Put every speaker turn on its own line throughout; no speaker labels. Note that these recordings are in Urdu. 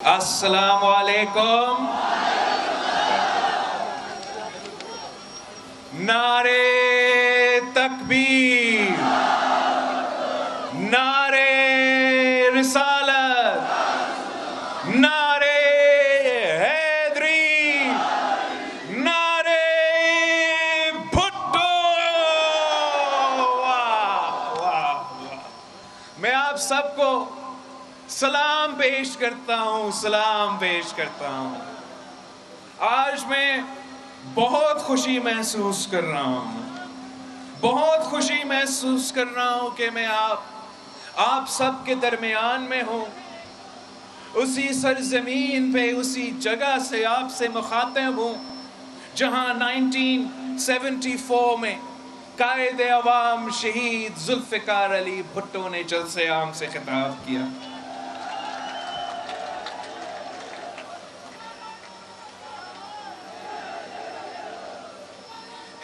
السلام علیکم. نعرے تکبیر، نعرے رسالت، نعرے حیدری، نعرے بھٹو. واہ واہ واہ. میں آپ سب کو سلام پیش کرتا ہوں، سلام پیش کرتا ہوں. آج میں بہت خوشی محسوس کر رہا ہوں، بہت خوشی محسوس کر رہا ہوں کہ میں آپ سب کے درمیان میں ہوں. اسی سرزمین پہ، اسی جگہ سے آپ سے مخاطب ہوں جہاں 1974 میں قائد عوام شہید ذوالفقار علی بھٹو نے جلسہ عام سے خطاب کیا.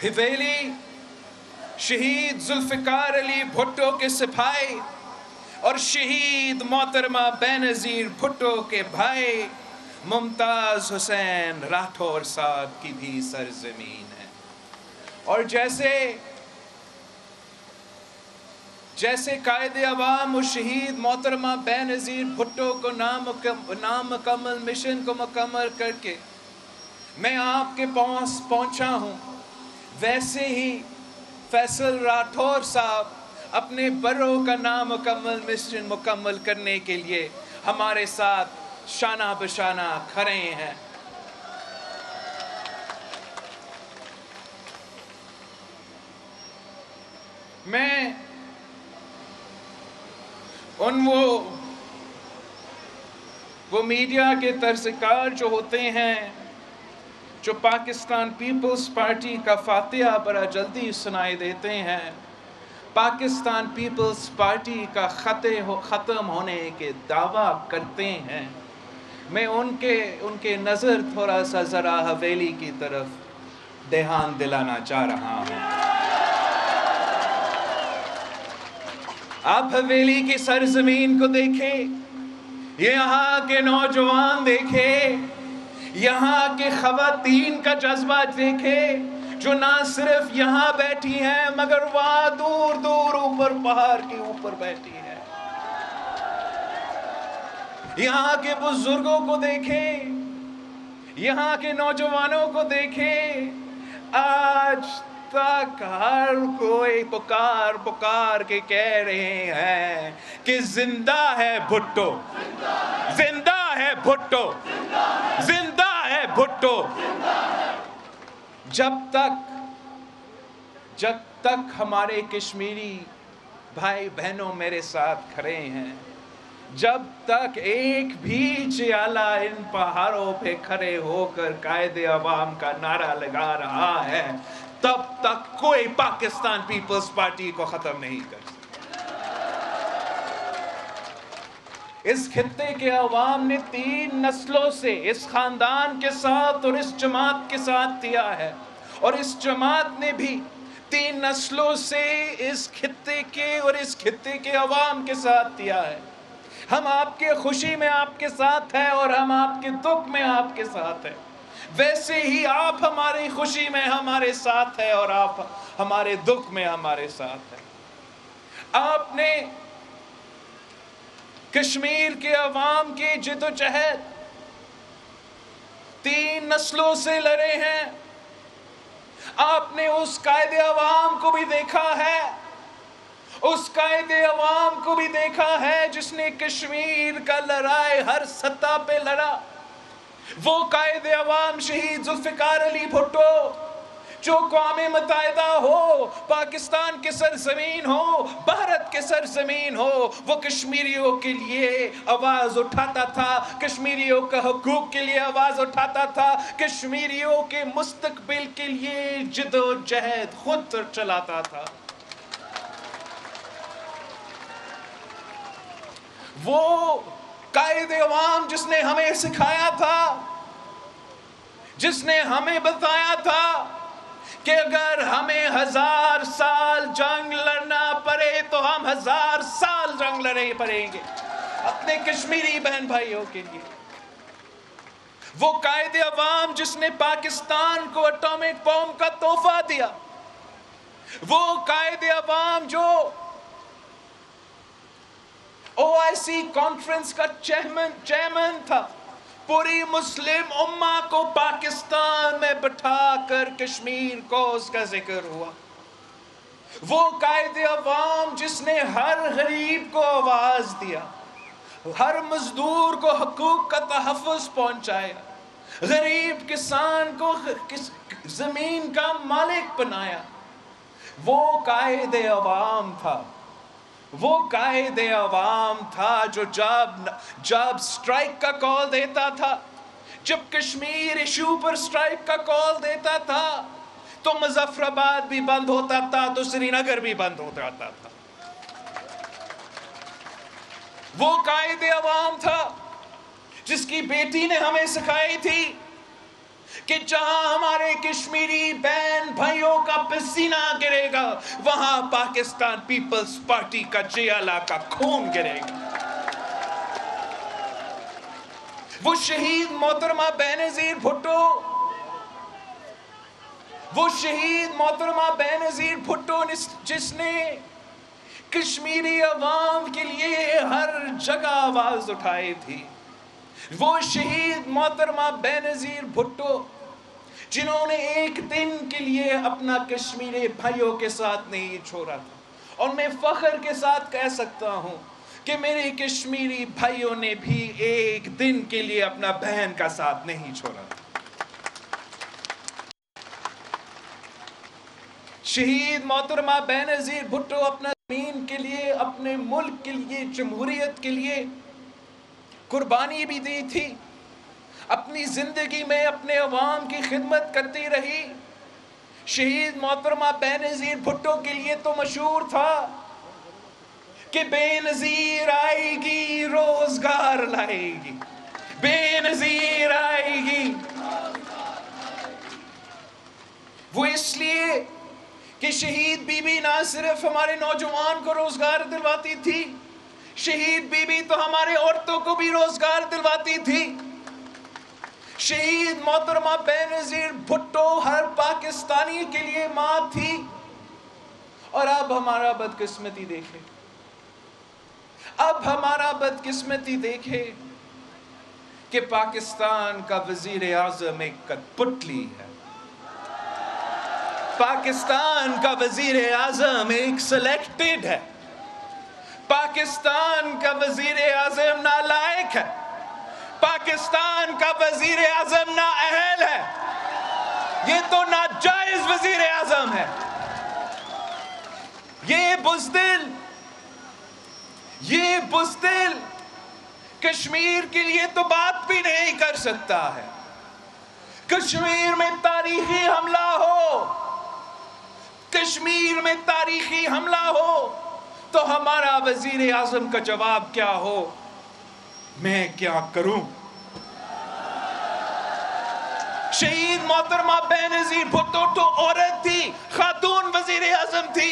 حویلی شہید ذوالفقار علی بھٹو کے سپاہی اور شہید محترمہ بینظیر بھٹو کے بھائی ممتاز حسین راٹھور صاحب کی بھی سرزمین ہے. اور جیسے قائد عوام و شہید محترمہ بینظیر بھٹو کو نامکمل مشن کو مکمل کر کے میں آپ کے پاس پہنچا ہوں، ویسے ہی فیصل راٹھور صاحب اپنے برو کا نامکمل مشن مکمل کرنے کے لیے ہمارے ساتھ شانہ بشانہ کھڑے ہیں. میں وہ میڈیا کے ترجمانکار جو ہوتے ہیں جو پاکستان پیپلز پارٹی کا فاتحہ بڑا جلدی سنائی دیتے ہیں، پاکستان پیپلز پارٹی کا ختم ہونے کے دعویٰ کرتے ہیں، میں ان کے نظر تھوڑا سا ذرا حویلی کی طرف دھیان دلانا چاہ رہا ہوں. آپ حویلی کی سرزمین کو دیکھیں، یہاں کے نوجوان دیکھیں، یہاں کے خواتین کا جذبہ دیکھیں جو نہ صرف یہاں بیٹھی ہیں مگر وہاں دور دور اوپر پہاڑ کے اوپر بیٹھی ہیں. یہاں کے بزرگوں کو دیکھیں، یہاں کے نوجوانوں کو دیکھیں. آج تک ہر کوئی پکار کے کہہ رہے ہیں کہ زندہ ہے بھٹو، زندہ ہے بھٹو، زندہ ہے بھٹو. جب تک ہمارے کشمیری بھائی بہنوں میرے ساتھ کھڑے ہیں، جب تک ایک بھی چیالہ ان پہاڑوں پہ کھڑے ہو کر قائد عوام کا نعرہ لگا رہا ہے، تب تک کوئی پاکستان پیپلز پارٹی کو ختم نہیں کر سکتا. اس خطے کے عوام نے 3 نسلوں سے اس خاندان کے ساتھ اور اس جماعت کے ساتھ دیا ہے، اور اس جماعت نے بھی 3 نسلوں سے اس خطے کے اور اس خطے کے عوام کے ساتھ دیا ہے. ہم آپ کے خوشی میں آپ کے ساتھ ہیں اور ہم آپ کے دکھ میں آپ کے ساتھ ہیں. ویسے ہی آپ ہماری خوشی میں ہمارے ساتھ ہیں اور آپ ہمارے دکھ میں ہمارے ساتھ ہیں. آپ نے کشمیر کے عوام کی جدوجہد 3 نسلوں سے لڑے ہیں. آپ نے اس قائد عوام کو بھی دیکھا ہے، اس قائد عوام کو بھی دیکھا ہے جس نے کشمیر کا لڑائی ہر سطح پہ لڑا. وہ قائد عوام شہید ذوالفقار علی بھٹو جو اقوام متحدہ ہو، پاکستان کے سرزمین ہو، بھارت کے سرزمین ہو، وہ کشمیریوں کے لیے آواز اٹھاتا تھا، کشمیریوں کا حقوق کے لیے آواز اٹھاتا تھا، کشمیریوں کے مستقبل کے لیے جد و جہد خود چلاتا تھا. وہ قائد عوام جس نے ہمیں سکھایا تھا، جس نے ہمیں بتایا تھا کہ اگر ہمیں 1000 سال جنگ لڑنا پڑے تو ہم 1000 سال جنگ لڑیں گے اپنے کشمیری بہن بھائیوں کے لیے. وہ قائد عوام جس نے پاکستان کو اٹامک بم کا تحفہ دیا، وہ قائد عوام جو OIC کانفرنس کا چیئرمین تھا، پوری مسلم امہ کو پاکستان میں بٹھا کر کشمیر کو اس کا ذکر ہوا، وہ قائد عوام جس نے ہر غریب کو آواز دیا، ہر مزدور کو حقوق کا تحفظ پہنچایا، غریب کسان کو زمین کا مالک بنایا، وہ قائد عوام تھا، وہ قائد عوام تھا جو جب سٹرائک کا کال دیتا تھا، جب کشمیر ایشو پر سٹرائک کا کال دیتا تھا تو مظفر آباد بھی بند ہوتا تھا تو سری نگر بھی بند ہو جاتا تھا۔ وہ قائد عوام تھا جس کی بیٹی نے ہمیں سکھائی تھی کہ جہاں ہمارے کشمیری بہن بھائیوں کا پسینہ گرے گا وہاں پاکستان پیپلز پارٹی کا جیالہ کا خون گرے گا۔ وہ شہید محترمہ بینظیر بھٹو، وہ شہید محترمہ بینظیر بھٹو جس نے کشمیری عوام کے لیے ہر جگہ آواز اٹھائی تھی، وہ شہید محترمہ بینظیر بھٹو جنہوں نے ایک دن کے لیے اپنا کشمیری بھائیوں کے ساتھ نہیں چھوڑا تھا، اور میں فخر کے ساتھ کہہ سکتا ہوں کہ میرے کشمیری بھائیوں نے بھی ایک دن کے لیے اپنا بہن کا ساتھ نہیں چھوڑا تھا۔ شہید محترمہ بینظیر بھٹو اپنا زمین کے لیے، اپنے ملک کے لیے، جمہوریت کے لیے قربانی بھی دی تھی، اپنی زندگی میں اپنے عوام کی خدمت کرتی رہی۔ شہید محترمہ بینظیر بھٹو کے لیے تو مشہور تھا کہ بے نظیر آئے گی روزگار لائے گی، بے نظیر آئے گی۔ وہ اس لیے کہ شہید بی بی نہ صرف ہمارے نوجوان کو روزگار دلواتی تھی، شہید بی بی تو ہمارے عورتوں کو بھی روزگار دلواتی تھی۔ شہید محترمہ بینظیر بھٹو ہر پاکستانی کے لیے ماں تھی، اور اب ہمارا بدقسمتی دیکھے، اب ہمارا بدقسمتی دیکھے کہ پاکستان کا وزیر اعظم ایک کٹپٹلی ہے، پاکستان کا وزیر اعظم ایک سلیکٹڈ ہے، پاکستان کا وزیر اعظم نالائق ہے، پاکستان کا وزیر اعظم نااہل ہے، یہ تو ناجائز وزیر اعظم ہے۔ یہ بزدل کشمیر کے لیے تو بات بھی نہیں کر سکتا ہے۔ کشمیر میں تاریخی حملہ ہو، کشمیر میں تاریخی حملہ ہو تو ہمارا وزیر اعظم کا جواب کیا ہو؟ میں کیا کروں؟ شہید محترمہ بینظیر بھٹو تو عورت تھی، خاتون وزیر اعظم تھی،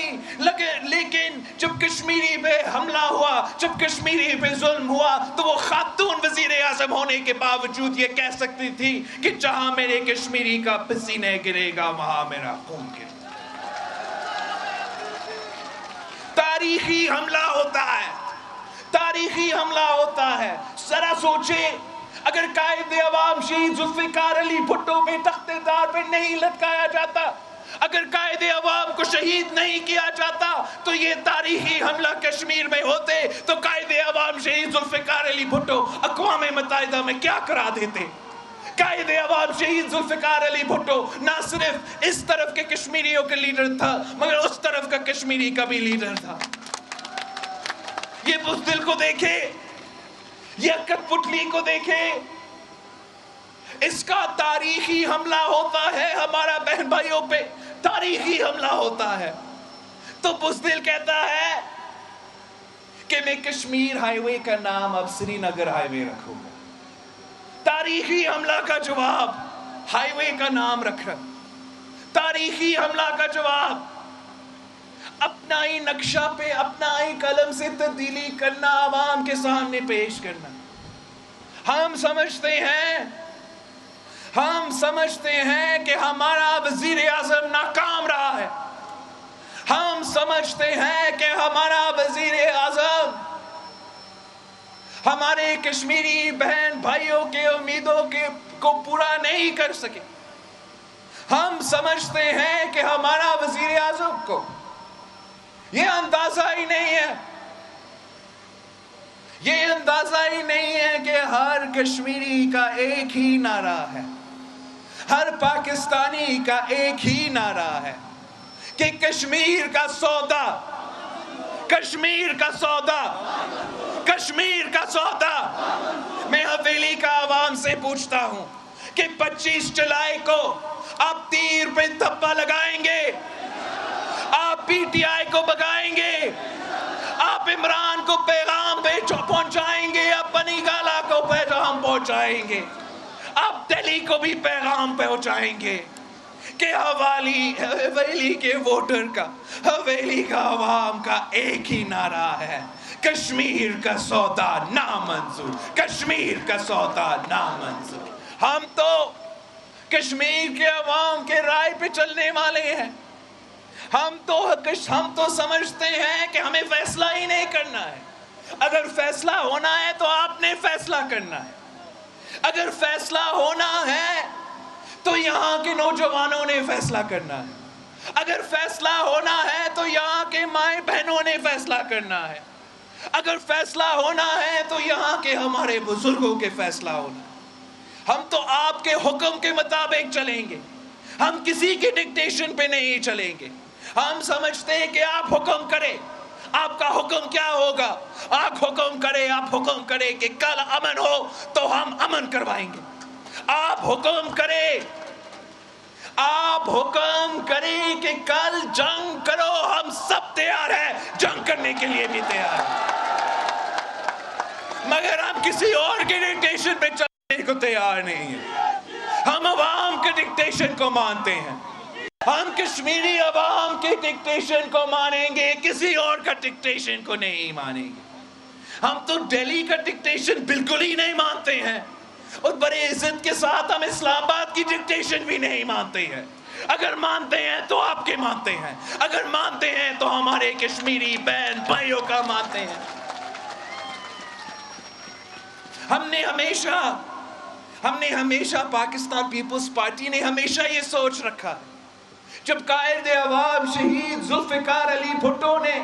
لیکن جب کشمیری پہ حملہ ہوا، جب کشمیری پہ ظلم ہوا تو وہ خاتون وزیر اعظم ہونے کے باوجود یہ کہہ سکتی تھی کہ جہاں میرے کشمیری کا پسینہ گرے گا وہاں میرا خون گرے گا۔ تاریخی حملہ ہوتا ہے، تاریخی حملہ ہوتا ہے۔ ذرا سوچیں، اگر قائد عوام شہید ذوالفقار علی بھٹو پہ تخت دار پہ نہیں لٹکایا جاتا، اگر قائد عوام کو شہید نہیں کیا جاتا تو یہ تاریخی حملہ کشمیر میں ہوتے تو قائد عوام شہید ذوالفقار علی بھٹو اقوام متحدہ میں کیا کرا دیتے؟ قائد عوام شہید ذوالفقار علی بھٹو نہ صرف اس طرف کے کشمیریوں کے لیڈر تھا مگر اس طرف کا کشمیری کا بھی لیڈر تھا۔ یہ بزدل کو دیکھے، یہ کٹپٹلی کو دیکھے، اس کا تاریخی حملہ ہوتا ہے ہمارا بہن بھائیوں پہ، تاریخی حملہ ہوتا ہے۔ تو بزدل کہتا ہے کہ میں کشمیر ہائی وے کا نام اب سری نگر ہائی وے رکھوں گا۔ تاریخی حملہ کا جواب ہائی وے کا نام رکھ رہا، تاریخی حملہ کا جواب اپنا ہی نقشہ پہ اپنا ہی قلم سے تبدیلی کرنا، عوام کے سامنے پیش کرنا۔ ہم سمجھتے ہیں ہم سمجھتے ہیں کہ ہمارا وزیر اعظم ناکام رہا ہے. ہم سمجھتے ہیں کہ ہمارا وزیر اعظم ہمارے کشمیری بہن بھائیوں کے امیدوں کو پورا نہیں کر سکے. ہم سمجھتے ہیں کہ ہمارا وزیر اعظم کو یہ اندازہ ہی نہیں ہے، یہ اندازہ ہی نہیں ہے کہ ہر کشمیری کا ایک ہی نعرہ ہے، ہر پاکستانی کا ایک ہی نعرہ ہے کہ کشمیر کا سودا، کشمیر کا سودا، کشمیر کا سودا. میں حویلی کا عوام سے پوچھتا ہوں کہ 25 جولائی کو آپ تیر پہ دھپا لگائیں گے، آپ پی ٹی آئی کو بگائیں گے، آپ عمران کو پیغام پہنچائیں گے، آپ بنی گالا کو پیغام پہنچائیں گے، آپ دہلی کو بھی پیغام پہنچائیں گے کہ حویلی کے ووٹر کا، حویلی کا عوام کا ایک ہی نعرہ ہے، کشمیر کا سودا نامنظور، کشمیر کا سودا نامنظور. ہم تو کشمیر کے عوام کے رائے پہ چلنے والے ہیں. ہم تو سمجھتے ہیں کہ ہمیں فیصلہ ہی نہیں کرنا ہے. اگر فیصلہ ہونا ہے تو آپ نے فیصلہ کرنا ہے. اگر فیصلہ ہونا ہے تو یہاں کے نوجوانوں نے فیصلہ کرنا ہے. اگر فیصلہ ہونا ہے تو یہاں کے مائیں بہنوں نے فیصلہ کرنا ہے. اگر فیصلہ ہونا ہے تو یہاں کے ہمارے بزرگوں کے فیصلہ ہونا ہے. ہم تو آپ کے حکم کے مطابق چلیں گے، ہم کسی کی ڈکٹیشن پہ نہیں چلیں گے. ہم سمجھتے ہیں کہ آپ حکم کریں. آپ کا حکم کیا ہوگا؟ آپ حکم کریں کہ کل امن ہو تو ہم امن کروائیں گے. آپ حکم کریں کہ کل جنگ کرو، ہم سب تیار ہیں، جنگ کرنے کے لیے بھی تیار ہیں. مگر ہم کسی اور کی ڈکٹیشن پہ چلنے کو تیار نہیں ہیں. ہم عوام کے ڈکٹیشن کو مانتے ہیں. ہم کشمیری عوام کے ڈکٹیشن کو مانیں گے، کسی اور کا ڈکٹیشن کو نہیں مانیں گے. ہم تو دہلی کا ڈکٹیشن بالکل ہی نہیں مانتے ہیں، اور بڑے عزت کے ساتھ ہم اسلام آباد کی ڈکٹیشن بھی نہیں مانتے ہیں. اگر مانتے ہیں تو آپ کے مانتے ہیں، اگر مانتے ہیں تو ہمارے کشمیری بہن بھائیوں کا مانتے ہیں. ہم نے ہمیشہ پاکستان پیپلز پارٹی نے ہمیشہ یہ سوچ رکھا ہے. جب قائد عوام شہید ذوالفقار علی بھٹو نے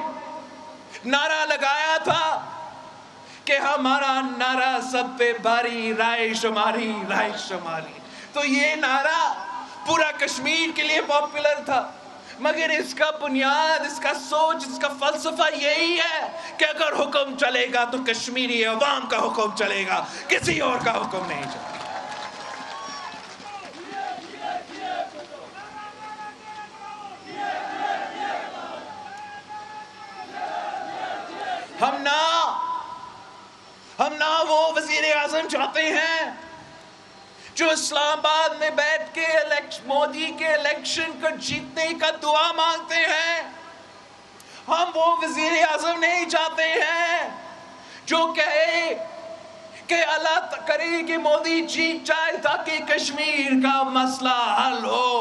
نعرہ لگایا تھا کہ ہمارا نعرہ سب پہ بھاری رائے شماری، رائے شماری، تو یہ نعرہ پورا کشمیر کے لیے پاپولر تھا. مگر اس کا بنیاد، اس کا سوچ، اس کا فلسفہ یہی ہے کہ اگر حکم چلے گا تو کشمیری عوام کا حکم چلے گا، کسی اور کا حکم نہیں چلے گا. ہم نہ وہ وزیر اعظم چاہتے ہیں جو اسلام آباد میں بیٹھ کے مودی کے الیکشن کو جیتنے کا دعا مانگتے ہیں. ہم وہ وزیر اعظم نہیں چاہتے ہیں جو کہے کہ اللہ کرے کہ مودی جیت جائے تاکہ کشمیر کا مسئلہ حل ہو.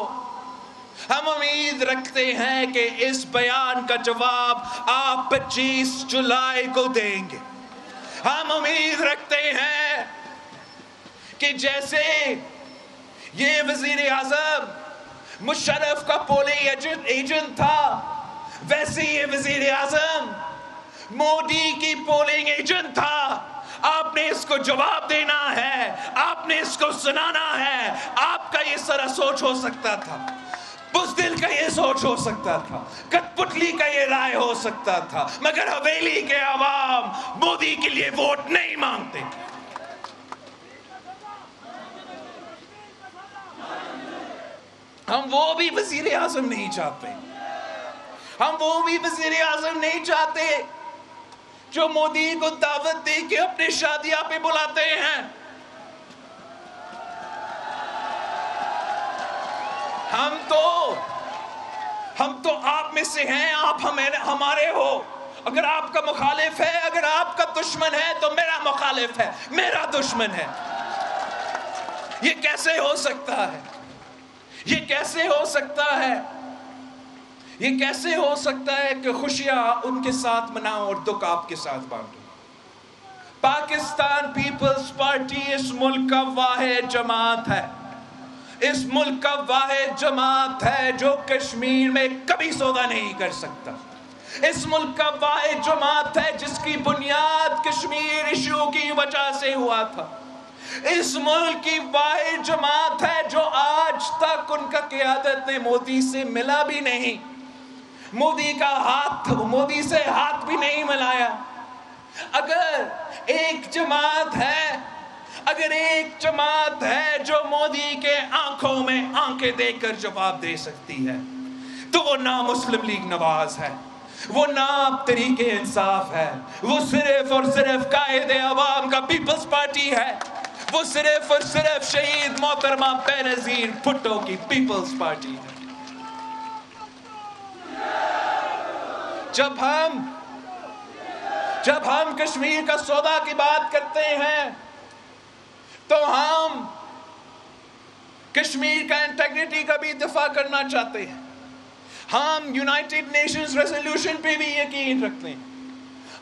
ہم امید رکھتے ہیں کہ اس بیان کا جواب آپ 25 جولائی کو دیں گے. ہم امید رکھتے ہیں کہ جیسے یہ وزیر اعظم مشرف کا پولنگ ایجنٹ تھا، ویسے یہ وزیر اعظم مودی کی پولنگ ایجنٹ تھا. آپ نے اس کو جواب دینا ہے، آپ نے اس کو سنانا ہے. آپ کا یہ سارا سوچ ہو سکتا تھا، بزدل کا یہ سوچ ہو سکتا تھا، کٹ پتلی کا یہ رائے ہو سکتا تھا، مگر حویلی کے عوام مودی کے لیے ووٹ نہیں مانگتے. ہم وہ بھی وزیر اعظم نہیں چاہتے، ہم وہ بھی وزیر اعظم نہیں چاہتے جو مودی کو دعوت دے کے اپنے شادیاں پہ بلاتے ہیں. ہم تو آپ میں سے ہیں، آپ ہمارے ہو. اگر آپ کا مخالف ہے، اگر آپ کا دشمن ہے تو میرا مخالف ہے، میرا دشمن ہے. یہ کیسے ہو سکتا ہے؟ یہ کیسے ہو سکتا ہے؟ یہ کیسے ہو سکتا ہے کہ خوشیاں ان کے ساتھ مناؤ اور دکھ آپ کے ساتھ بانٹو؟ پاکستان پیپلز پارٹی اس ملک کا واحد جماعت ہے، اس ملک کا واحد جماعت ہے جو کشمیر میں کبھی سودا نہیں کر سکتا، اس ملک کا واحد جماعت ہے جس کی بنیاد کشمیر ایشو کی وجہ سے ہوا تھا، اس ملک کی واحد جماعت ہے جو آج تک ان کا قیادت نے مودی سے ملا بھی نہیں، مودی سے ہاتھ بھی نہیں ملایا۔ اگر ایک جماعت ہے جو مودی کے آنکھوں میں آنکھیں دیکھ کر جواب دے سکتی ہے تو وہ نہ مسلم لیگ نواز ہے، وہ نہ تحریک انصاف ہے، وہ صرف اور صرف قائد عوام کا پیپلز پارٹی ہے، وہ صرف اور صرف شہید محترمہ بینظیر بھٹو کی پیپلز پارٹی ہے۔ جب ہم کشمیر کا سودا کی بات کرتے ہیں تو ہم کشمیر کا انٹیگریٹی کا بھی دفاع کرنا چاہتے ہیں، ہم یونائٹڈ نیشنز ریزولوشن پہ بھی یقین رکھتے ہیں،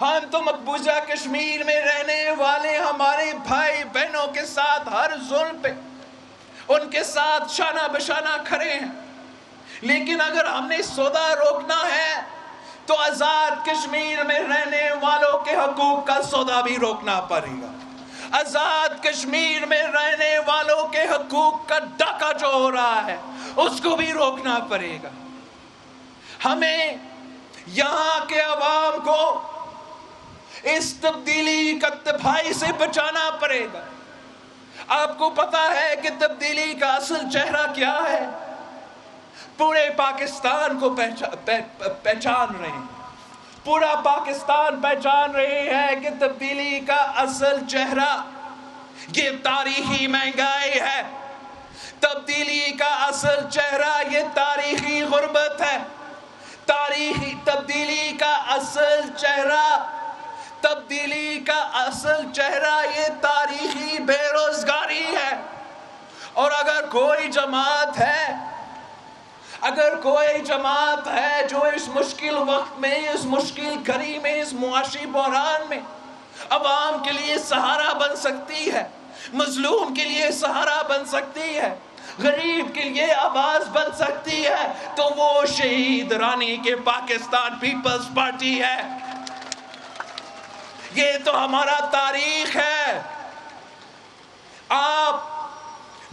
ہم تو مقبوضہ کشمیر میں رہنے والے ہمارے بھائی بہنوں کے ساتھ ہر ظلم پہ ان کے ساتھ شانہ بشانہ کھڑے ہیں، لیکن اگر ہم نے سودا روکنا ہے تو آزاد کشمیر میں رہنے والوں کے حقوق کا سودا بھی روکنا پڑے گا، آزاد کشمیر میں رہنے والوں کے حقوق کا ڈاکہ جو ہو رہا ہے اس کو بھی روکنا پڑے گا۔ ہمیں یہاں کے عوام کو اس تبدیلی کا تباہی سے بچانا پڑے گا۔ آپ کو پتا ہے کہ تبدیلی کا اصل چہرہ کیا ہے؟ پورے پاکستان کو پہچان رہے ہیں، پورا پاکستان پہچان رہے ہیں کہ تبدیلی کا اصل چہرہ یہ تاریخی مہنگائی ہے، تبدیلی کا اصل چہرہ یہ تاریخی غربت ہے، تبدیلی کا اصل چہرہ یہ تاریخی بے روزگاری ہے۔ اور اگر کوئی جماعت ہے جو اس مشکل وقت میں، اس مشکل گھڑی میں، اس معاشی بحران میں عوام کے لیے سہارا بن سکتی ہے، مظلوم کے لیے سہارا بن سکتی ہے، غریب کے لیے آواز بن سکتی ہے، تو وہ شہید رانی کے پاکستان پیپلز پارٹی ہے۔ یہ تو ہمارا تاریخ ہے۔ آپ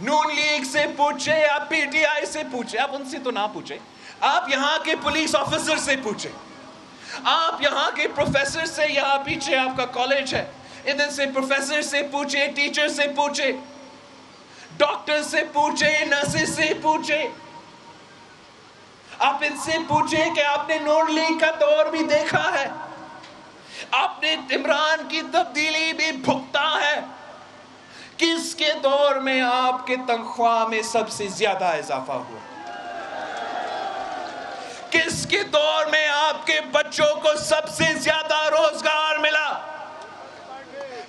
نون لیگ سے پوچھیں، آپ پی ٹی آئی سے پوچھیں، آپ ان سے تو نہ پوچھیں، آپ یہاں کے پولیس آفیسر سے پوچھیں، آپ یہاں کے پروفیسر سے، یہاں پیچھے آپ کا کالج ہے، ادھر سے پروفیسر سے پوچھیں، ٹیچر سے پوچھیں، ڈاکٹر سے پوچھیں، نرسز سے پوچھیں، آپ ان سے پوچھیں کہ آپ نے نون لیگ کا دور بھی دیکھا ہے، آپ نے عمران کی تبدیلی بھی بھگتا ہے، کس کے دور میں آپ کے تنخواہ میں سب سے زیادہ اضافہ ہوا؟ کس کے دور میں آپ کے بچوں کو سب سے زیادہ روزگار ملا؟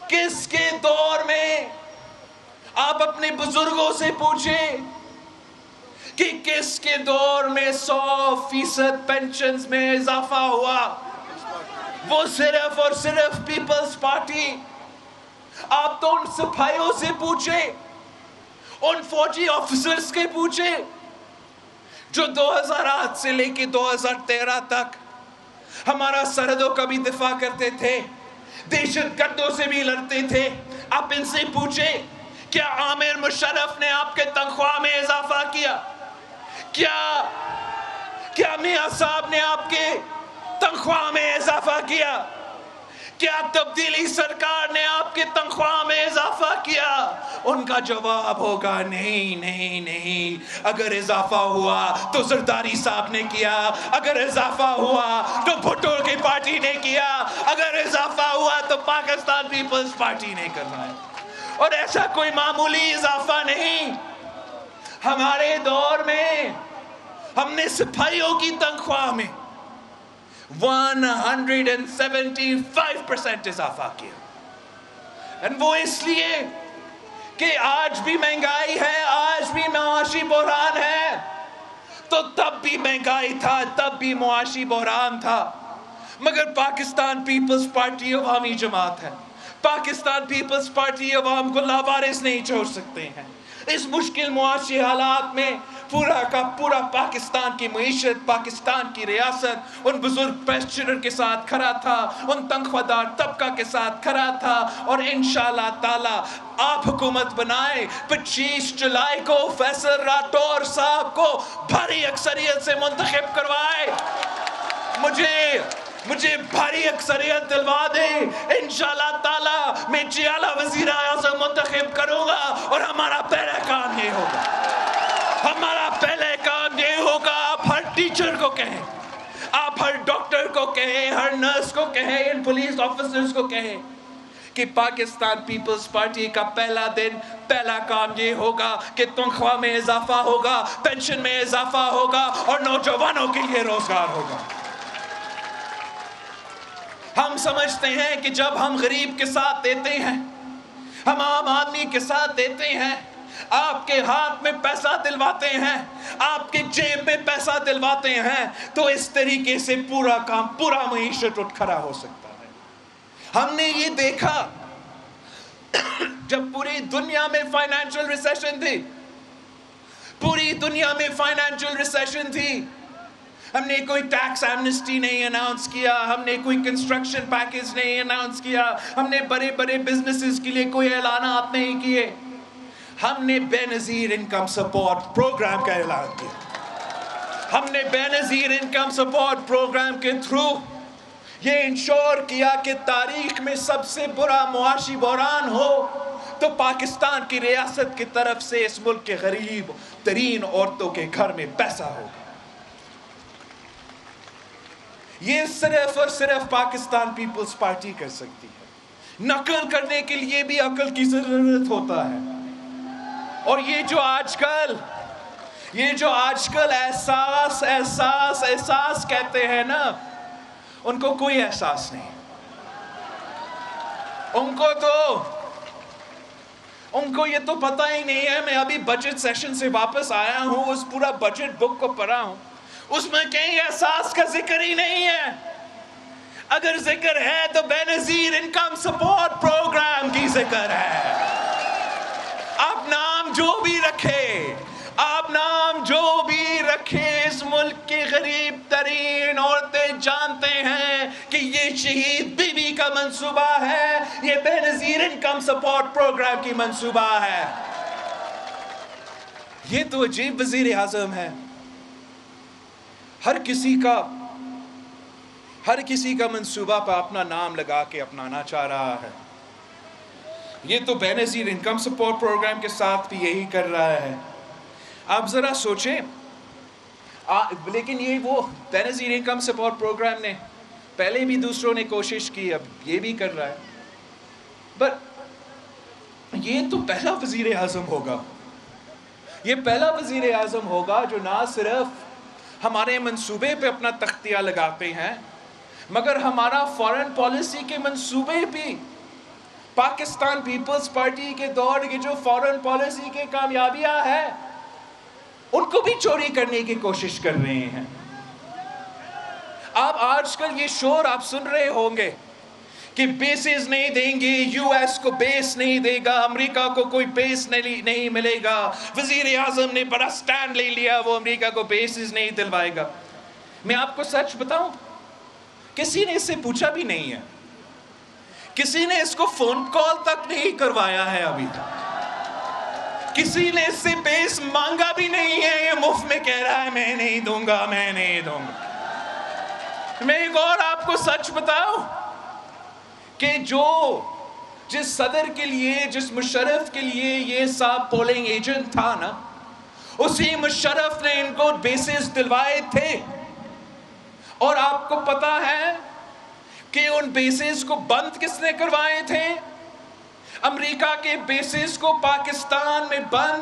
کس کے دور میں؟ آپ اپنے بزرگوں سے پوچھیں کہ کس کے دور میں 100% پینشنز میں اضافہ ہوا؟ وہ صرف اور صرف پیپلز پارٹی۔ آپ تو ان سپاہیوں سے پوچھیں، ان فوجی آفیسرز کے پوچھیں جو 2008 سے لے کے 2013 تک ہمارا سرحدوں کا بھی دفاع کرتے تھے، دہشت گردوں سے بھی لڑتے تھے۔ آپ ان سے پوچھیں کیا عامر مشرف نے آپ کے تنخواہ میں اضافہ کیا؟ کیا میاں صاحب نے آپ کے تنخواہ میں اضافہ کیا؟ کیا تبدیلی سرکار نے آپ کے تنخواہ میں اضافہ کیا؟ ان کا جواب ہوگا نہیں نہیں نہیں۔ اگر اضافہ ہوا تو زرداری صاحب نے کیا، اگر اضافہ ہوا تو بھٹو کی پارٹی نے کیا، اگر اضافہ ہوا تو پاکستان پیپلز پارٹی نے کرنا ہے۔ اور ایسا کوئی معمولی اضافہ نہیں۔ ہمارے دور میں ہم نے سپاہیوں کی تنخواہ میں 175% اضافہ کیا، اور وہ اس لیے کہ آج بھی مہنگائی ہے, آج بھی معاشی بحران ہے, تو تب بھی مہنگائی تھا, تب بھی معاشی بحران تھا, مگر پاکستان پیپلز پارٹی عوامی جماعت ہے. پاکستان پیپلز پارٹی عوام کو لاوارث نہیں چھوڑ سکتے ہیں. اس مشکل معاشی حالات میں پورا کا پورا پاکستان کی معیشت, پاکستان کی ریاست ان بزرگ پینشنر کے ساتھ کھڑا تھا, ان تنخواہ دار طبقہ کے ساتھ کھڑا تھا, اور انشاءاللہ تعالی آپ حکومت بنائے, 25 جولائی کو فیصل راٹور صاحب کو بھاری اکثریت سے منتخب کروائے. مجھے بھاری اکثریت دلوا دے, انشاءاللہ تعالی میں جیالہ وزیر اعظم منتخب کروں گا, اور ہمارا پہلا کام یہ ہوگا, ہمارا پہلے کام یہ ہوگا, آپ ہر ٹیچر کو کہیں, آپ ہر ڈاکٹر کو کہیں, ہر نرس کو کہیں, ان پولیس آفیسرز کو کہیں کہ پاکستان پیپلز پارٹی کا پہلا دن, پہلا کام یہ ہوگا کہ تنخواہ میں اضافہ ہوگا, پینشن میں اضافہ ہوگا, اور نوجوانوں کے لیے روزگار ہوگا. ہم سمجھتے ہیں کہ جب ہم غریب کے ساتھ دیتے ہیں, ہم عام آدمی کے ساتھ دیتے ہیں, آپ کے ہاتھ میں پیسہ دلواتے ہیں, آپ کے جیب میں پیسہ دلواتے ہیں, تو اس طریقے سے پورا کام, پورا معیشت اٹھ کھڑا ہو سکتا ہے. ہم نے یہ دیکھا جب پوری دنیا میں فائنینشل ریسیشن تھی, پوری دنیا میں فائنینشل ریسیشن تھی, ہم نے کوئی ٹیکس ایمنسٹی نہیں اناؤنس کیا, ہم نے کوئی کنسٹرکشن پیکیج نہیں اناؤنس کیا, ہم نے بڑے بڑے بزنسز کے لیے کوئی اعلانات نہیں کیے, ہم نے بے نظیر انکم سپورٹ پروگرام کا اعلان کیا. ہم نے بے نظیر انکم سپورٹ پروگرام کے تھرو یہ انشور کیا کہ تاریخ میں سب سے برا معاشی بحران ہو تو پاکستان کی ریاست کی طرف سے اس ملک کے غریب ترین عورتوں کے گھر میں پیسہ ہوگا. یہ صرف اور صرف پاکستان پیپلز پارٹی کر سکتی ہے. نقل کرنے کے لیے بھی عقل کی ضرورت ہوتا ہے, اور یہ جو آج کل احساس کہتے ہیں نا, ان کو کوئی احساس نہیں. ان کو یہ تو پتہ ہی نہیں ہے. میں ابھی بجٹ سیشن سے واپس آیا ہوں, اس پورا بجٹ بک کو پڑھا ہوں, اس میں کہیں احساس کا ذکر ہی نہیں ہے. اگر ذکر ہے تو بے نظیر انکم سپورٹ پروگرام کی ذکر ہے. آپ نام جو بھی رکھے, اس ملک کی غریب ترین عورتیں جانتے ہیں کہ یہ شہید بی بی کا منصوبہ ہے, یہ بے نظیر انکم سپورٹ پروگرام کی منصوبہ ہے. یہ تو عجیب وزیر اعظم ہے, ہر کسی کا منصوبہ پہ اپنا نام لگا کے اپنانا چاہ رہا ہے. یہ تو بے نظیر انکم سپورٹ پروگرام کے ساتھ بھی یہی کر رہا ہے. آپ ذرا سوچیں, لیکن یہ وہ بے نظیر انکم سپورٹ پروگرام نے پہلے بھی دوسروں نے کوشش کی, اب یہ بھی کر رہا ہے. بٹ یہ تو پہلا وزیر اعظم ہوگا, یہ پہلا وزیر اعظم ہوگا جو نہ صرف ہمارے منصوبے پہ اپنا تختیہ لگاتے ہیں, مگر ہمارا فارن پالیسی کے منصوبے بھی, پاکستان پیپلز پارٹی کے دور کی جو فارن پالیسی کے کامیابیاں ہیں, ان کو بھی چوری کرنے کی کوشش کر رہے ہیں. آپ آج کل یہ شور آپ سن رہے ہوں گے کہ بیسز نہیں دیں گے, یو ایس کو بیس نہیں دے گا, امریکہ کو کوئی بیس نہیں ملے گا. وزیر اعظم نے بڑا سٹینڈ لے لیا, وہ امریکہ کو بیسز نہیں دلوائے گا. میں آپ کو سچ بتاؤں, کسی نے اس سے پوچھا بھی نہیں ہے, کسی نے اس کو فون کال تک نہیں کروایا ہے ابھی تک, کسی نے اس سے بیس مانگا بھی نہیں ہے. یہ مفت میں کہہ رہا ہے میں نہیں دوں گا. میں ایک اور آپ کو سچ بتاؤں کہ جس صدر کے لیے, جس مشرف کے لیے یہ صاحب پولنگ ایجنٹ تھا نا, اسی مشرف نے ان کو بیسز دلوائے تھے. اور آپ کو پتا ہے کہ ان بیسز کو بند کس نے کروائے تھے؟ امریکہ کے بیسز کو پاکستان میں بند